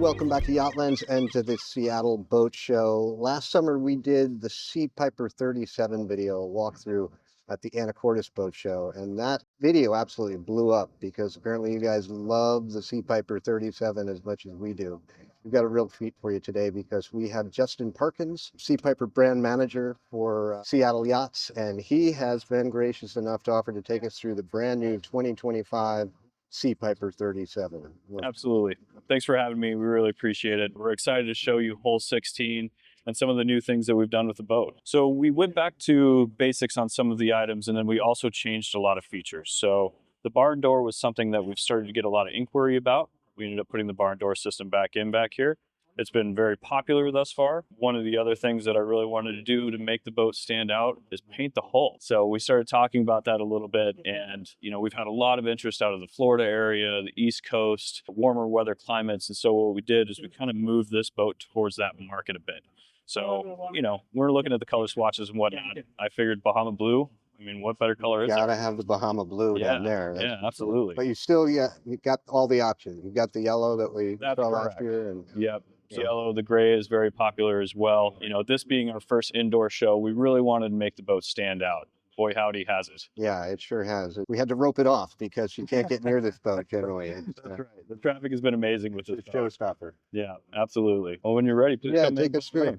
welcome back to YachtLens and to the Seattle Boat Show. Last summer we did the SeaPiper 37 video walkthrough at the Anacortes Boat Show, and that video absolutely blew up because apparently you guys love the SeaPiper 37 as much as we do. We've got a real treat for you today because we have Justin Parkins, SeaPiper brand manager for Seattle Yachts, and he has been gracious enough to offer to take us through the brand new 2025 SeaPiper 37. Absolutely. Thanks for having me. We really appreciate it. We're excited to show you hole 16 and some of the new things that we've done with the boat. So we went back to basics on some of the items, and then we also changed a lot of features. So the barn door was something that we've started to get a lot of inquiry about. We ended up putting the barn door system back here. It's been very popular thus far. One of the other things that I really wanted to do to make the boat stand out is paint the hull. So we started talking about that a little bit, and we've had a lot of interest out of the Florida area, the East Coast, warmer weather climates. And so what we did is we kind of moved this boat towards that market a bit. So, we're looking at the color swatches and whatnot. I figured Bahama blue. I mean, what better color is Gotta there? have the Bahama blue down there. Yeah, absolutely. But you still, you got all the options. You got the yellow that we saw last year. And yep. Yellow, the gray is very popular as well. This being our first indoor show, we really wanted to make the boat stand out. Boy, howdy has it. Yeah, it sure has. We had to rope it off because you can't get near this boat generally. That's right. The traffic has been amazing with this boat. Showstopper. Yeah, absolutely. Well, when you're ready, please come take us through.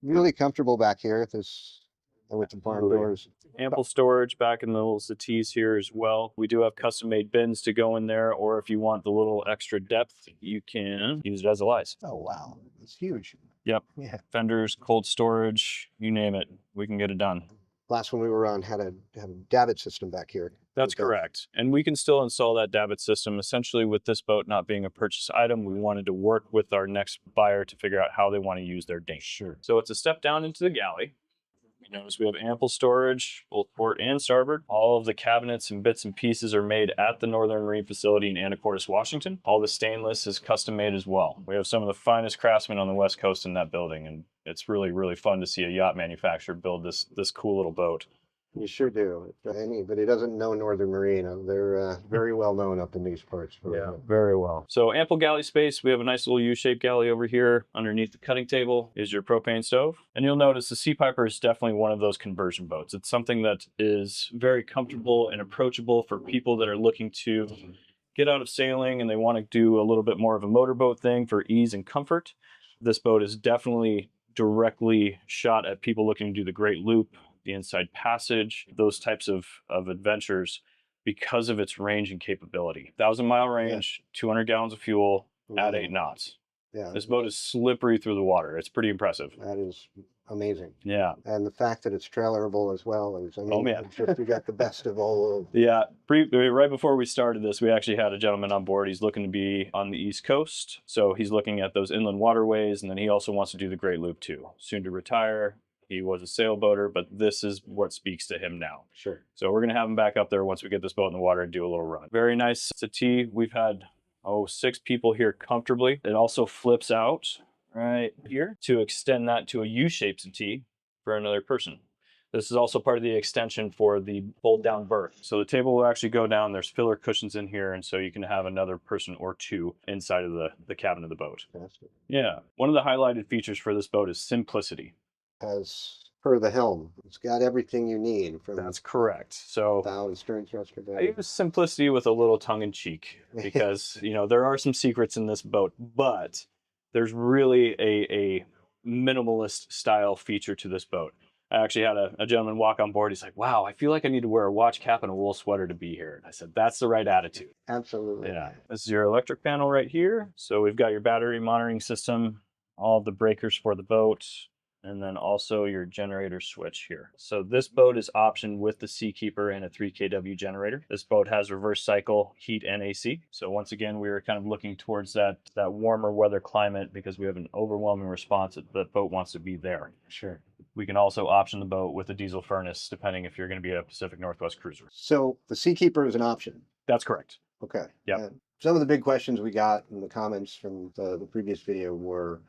Really comfortable back here with the barn doors. Ample storage back in the little settees here as well. We do have custom made bins to go in there, or if you want the little extra depth, you can use it as a lice. Oh, wow. It's huge. Yep. Yeah. Fenders, cold storage, you name it. We can get it done. Last one we were on had a davit system back here. That's correct. And we can still install that davit system. Essentially, with this boat not being a purchase item, we wanted to work with our next buyer to figure out how they want to use their dinghy. Sure. So it's a step down into the galley. You notice we have ample storage, both port and starboard. All of the cabinets and bits and pieces are made at the Northern Marine Facility in Anacortes, Washington. All the stainless is custom made as well. We have some of the finest craftsmen on the West Coast in that building, and it's really, really fun to see a yacht manufacturer build this cool little boat. You sure do. If anybody doesn't know Northern Marine, they're very well known up in these parts. Yeah, very well. So ample galley space. We have a nice little U-shaped galley over here. Underneath the cutting table is your propane stove. And you'll notice the SeaPiper is definitely one of those conversion boats. It's something that is very comfortable and approachable for people that are looking to get out of sailing and they want to do a little bit more of a motorboat thing for ease and comfort. This boat is definitely directly shot at people looking to do the Great Loop, the Inside Passage, those types of adventures because of its range and capability. 1,000-mile range, 200 gallons of fuel at 8 knots. Yeah. This boat is slippery through the water. It's pretty impressive. That is amazing. Yeah. And the fact that it's trailerable as well is, you got the best of all of... Yeah. Right before we started this, we actually had a gentleman on board. He's looking to be on the East Coast. So he's looking at those inland waterways, and then he also wants to do the Great Loop too. Soon to retire. He was a sailboater, but this is what speaks to him now. Sure. So we're going to have him back up there once we get this boat in the water and do a little run. Very nice settee. We've had, 6 people here comfortably. It also flips out right here to extend that to a U-shaped settee for another person. This is also part of the extension for the fold-down berth. So the table will actually go down. There's filler cushions in here, and so you can have another person or two inside of the cabin of the boat. Fantastic. Yeah. One of the highlighted features for this boat is simplicity. As per the Helm, it's got everything you need. That's correct. So bow and stern thruster. I use simplicity with a little tongue-in-cheek because there are some secrets in this boat, but there's really a minimalist style feature to this boat. I actually had a gentleman walk on board. He's like, "Wow, I feel like I need to wear a watch cap and a wool sweater to be here." And I said, "That's the right attitude." Absolutely. Yeah. This is your electric panel right here. So we've got your battery monitoring system, all of the breakers for the boat, and then also your generator switch here. So this boat is optioned with the Seakeeper and a 3 kW generator. This boat has reverse cycle heat and AC. So once again, we were kind of looking towards that warmer weather climate because we have an overwhelming response that the boat wants to be there. Sure. We can also option the boat with a diesel furnace, depending if you're going to be a Pacific Northwest cruiser. So the Seakeeper is an option. That's correct. Okay. Yeah. Some of the big questions we got in the comments from the previous video were,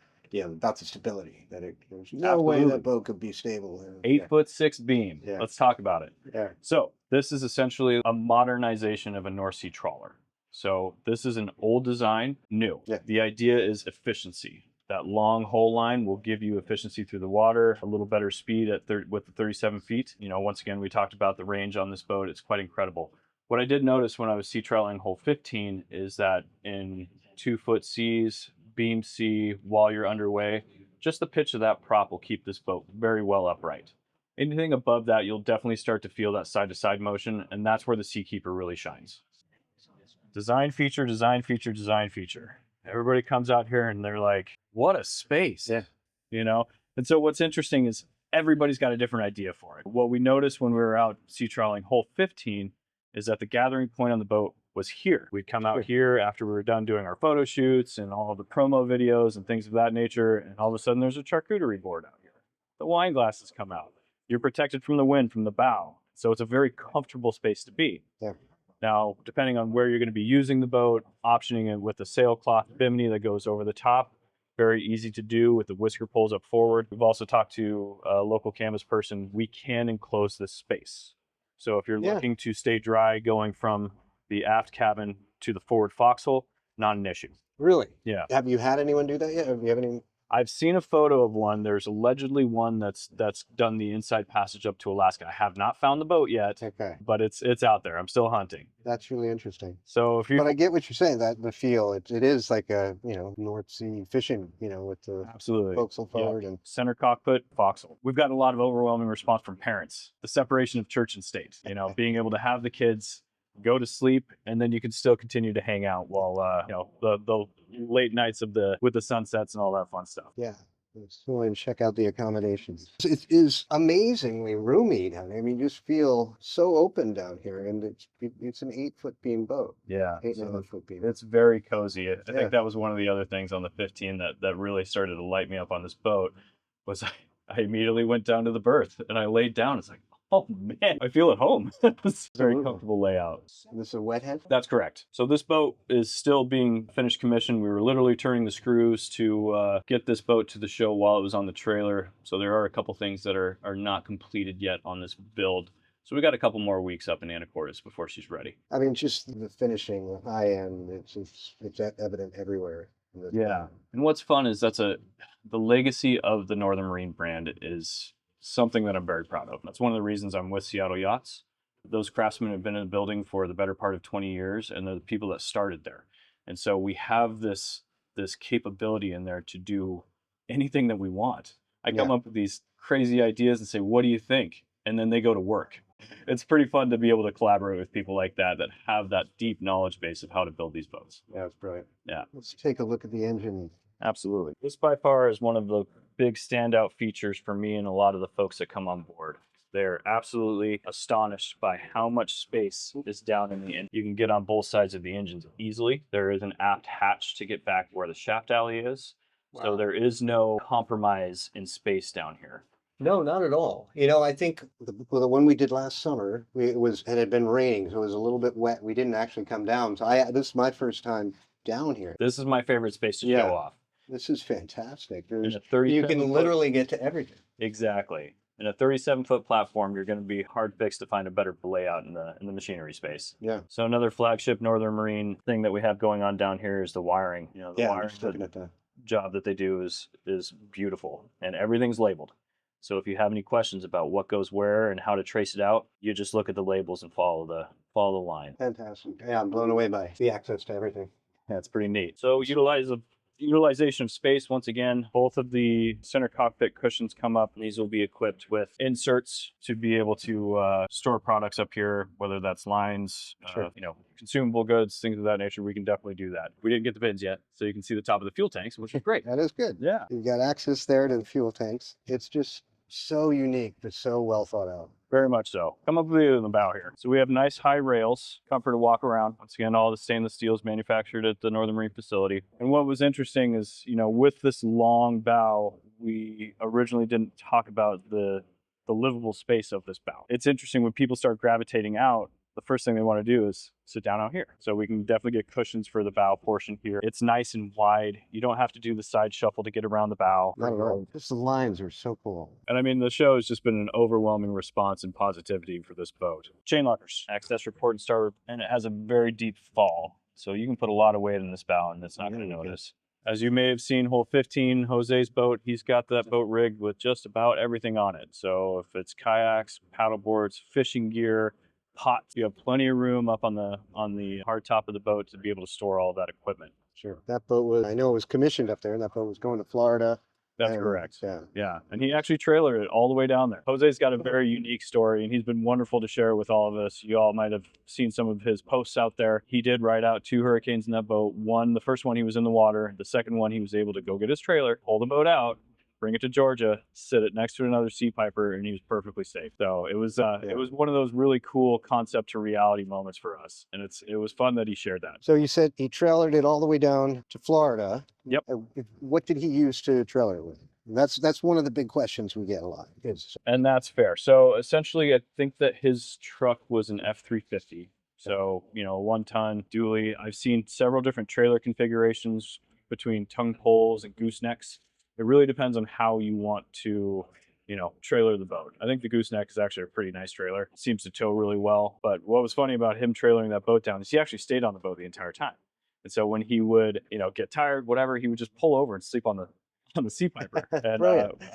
about the stability. There's no way that boat could be stable. 8'6" beam. Yeah. Let's talk about it. Yeah. So this is essentially a modernization of a North Sea trawler. So this is an old design, new. Yeah. The idea is efficiency. That long hull line will give you efficiency through the water, a little better speed at with the 37 feet. You know, once again, we talked about the range on this boat. It's quite incredible. What I did notice when I was sea trialing hole 15 is that in 2-foot seas, beam sea, while you're underway, just the pitch of that prop will keep this boat very well upright. Anything above that, you'll definitely start to feel that side-to-side motion, and that's where the SeaKeeper really shines. Design feature, design feature, design feature. Everybody comes out here and they're like, what a space. Yeah. You know? And so what's interesting is everybody's got a different idea for it. What we noticed when we were out sea trialing hole 15 is that the gathering point on the boat was here. We'd come out here after we were done doing our photo shoots and all of the promo videos and things of that nature, and all of a sudden there's a charcuterie board out here. The wine glasses come out. You're protected from the wind from the bow. So it's a very comfortable space to be. Yeah. Now, depending on where you're going to be using the boat, optioning it with a sailcloth bimini that goes over the top, very easy to do with the whisker poles up forward. We've also talked to a local canvas person. We can enclose this space. So if you're looking to stay dry going from the aft cabin to the forward foxhole, not an issue. Really? Yeah. Have you had anyone do that yet? Have you have any? I've seen a photo of one. There's allegedly one that's done the inside passage up to Alaska. I have not found the boat yet, Okay. but it's out there. I'm still hunting. That's really interesting. So if you, But I get what you're saying, that the feel, it is like a, North Sea fishing, with the absolutely Focsle forward and center cockpit, Focsle. We've gotten a lot of overwhelming response from parents. The separation of church and state. Being able to have the kids go to sleep, and then you can still continue to hang out while the late nights with the sunsets and all that fun stuff. Yeah. Let's go and check out the accommodations. It is amazingly roomy down here. I mean, you just feel so open down here, and it's an 8-foot beam boat. Yeah, 8.5-foot beam. it's very cozy. I think that was one of the other things on the 15 that really started to light me up on this boat. Was I immediately went down to the berth and I laid down. It's like, oh man, I feel at home. It's a very comfortable layout. This is a wet head? That's correct. So this boat is still being finished commission. We were literally turning the screws to get this boat to the show while it was on the trailer. So there are a couple things that are not completed yet on this build. So we got a couple more weeks up in Anacortes before she's ready. I mean, just the finishing, the high end, it's evident everywhere. Yeah. And what's fun is the legacy of the Northern Marine brand is something that I'm very proud of. That's one of the reasons I'm with Seattle Yachts. Those craftsmen have been in the building for the better part of 20 years, and they're the people that started there. And so we have this capability in there to do anything that we want. I come up with these crazy ideas and say, what do you think? And then they go to work. It's pretty fun to be able to collaborate with people like that have that deep knowledge base of how to build these boats. Yeah, it's brilliant. Yeah. Let's take a look at the engine. Absolutely. This by far is one of the big standout features for me and a lot of the folks that come on board. They're absolutely astonished by how much space is down in the engine. You can get on both sides of the engines easily. There is an aft hatch to get back where the shaft alley is. Wow. So there is no compromise in space down here. No, not at all. I think the one we did last summer, it had been raining, so it was a little bit wet. We didn't actually come down. So this is my first time down here. This is my favorite space to show off. This is fantastic. You can literally get to everything. Exactly. In a 37-foot platform, you're going to be hard-fixed to find a better layout in the machinery space. Yeah. So another flagship Northern Marine thing that we have going on down here is the wiring. The wiring job that they do is beautiful, and everything's labeled. So if you have any questions about what goes where and how to trace it out, you just look at the labels and follow the line. Fantastic. Yeah, I'm blown away by the access to everything. Yeah, it's pretty neat. So utilization of space, once again, both of the center cockpit cushions come up, and these will be equipped with inserts to be able to store products up here, whether that's lines, consumable goods, things of that nature. We can definitely do that. We didn't get the bins yet, so you can see the top of the fuel tanks, which is great. That is good. Yeah. You've got access there to the fuel tanks. It's just so unique, but so well thought out. Very much so. Come up with it in the bow here. So we have nice high rails, comfort to walk around. Once again, all the stainless steel is manufactured at the Northern Marine facility. And what was interesting is, with this long bow, we originally didn't talk about the livable space of this bow. It's interesting when people start gravitating out, the first thing they want to do is sit down out here. So we can definitely get cushions for the bow portion here. It's nice and wide. You don't have to do the side shuffle to get around the bow. Not at all. Just the lines are so cool. And I mean, the show has just been an overwhelming response and positivity for this boat. Chain lockers, access report and starboard, and it has a very deep fall. So you can put a lot of weight in this bow and it's not going to notice. As you may have seen, hole 15, Jose's boat, he's got that boat rigged with just about everything on it. So if it's kayaks, paddle boards, fishing gear, pots, you have plenty of room up on the hard top of the boat to be able to store all that equipment. Sure. That boat was, I know it was commissioned up there, and that boat was going to Florida. That's correct. Yeah. Yeah. And he actually trailered it all the way down there. Jose's got a very unique story, and he's been wonderful to share with all of us. You all might have seen some of his posts out there. He did ride out 2 hurricanes in that boat. The first one he was in the water. The second one he was able to go get his trailer, pull the boat out, bring it to Georgia, sit it next to another SeaPiper, and he was perfectly safe. So it was one of those really cool concept to reality moments for us, and it was fun that he shared that. So you said he trailered it all the way down to Florida. Yep. What did he use to trailer it with? That's one of the big questions we get a lot. And that's fair. So essentially, I think that his truck was an F350. So, 1-ton dually. I've seen several different trailer configurations between tongue poles and goosenecks. It really depends on how you want to, trailer the boat. I think the gooseneck is actually a pretty nice trailer. It seems to tow really well. But what was funny about him trailering that boat down is he actually stayed on the boat the entire time. And so when he would, get tired, whatever, he would just pull over and sleep on the SeaPiper. And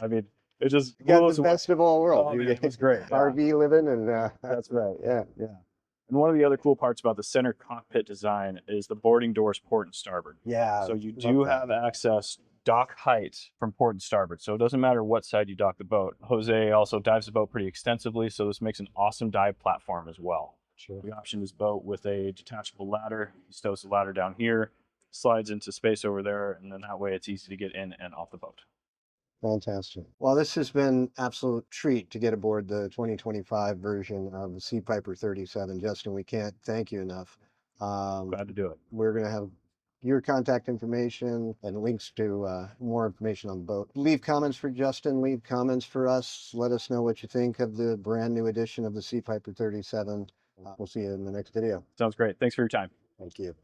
I mean, it just got the best of all worlds. Oh, man, it was great. RV living, and that's right. Yeah. And one of the other cool parts about the center cockpit design is the boarding doors port and starboard. Yeah. So you do have access dock height from port and starboard. So it doesn't matter what side you dock the boat. Jose also dives the boat pretty extensively, so this makes an awesome dive platform as well. Sure. We optioned his boat with a detachable ladder. He stows the ladder down here, slides into space over there, and then that way it's easy to get in and off the boat. Fantastic. Well, this has been absolute treat to get aboard the 2025 version of the SeaPiper 37. Justin, we can't thank you enough. Glad to do it. We're going to have your contact information and links to more information on the boat. Leave comments for Justin, leave comments for us. Let us know what you think of the brand new edition of the SeaPiper 37. We'll see you in the next video. Sounds great. Thanks for your time. Thank you.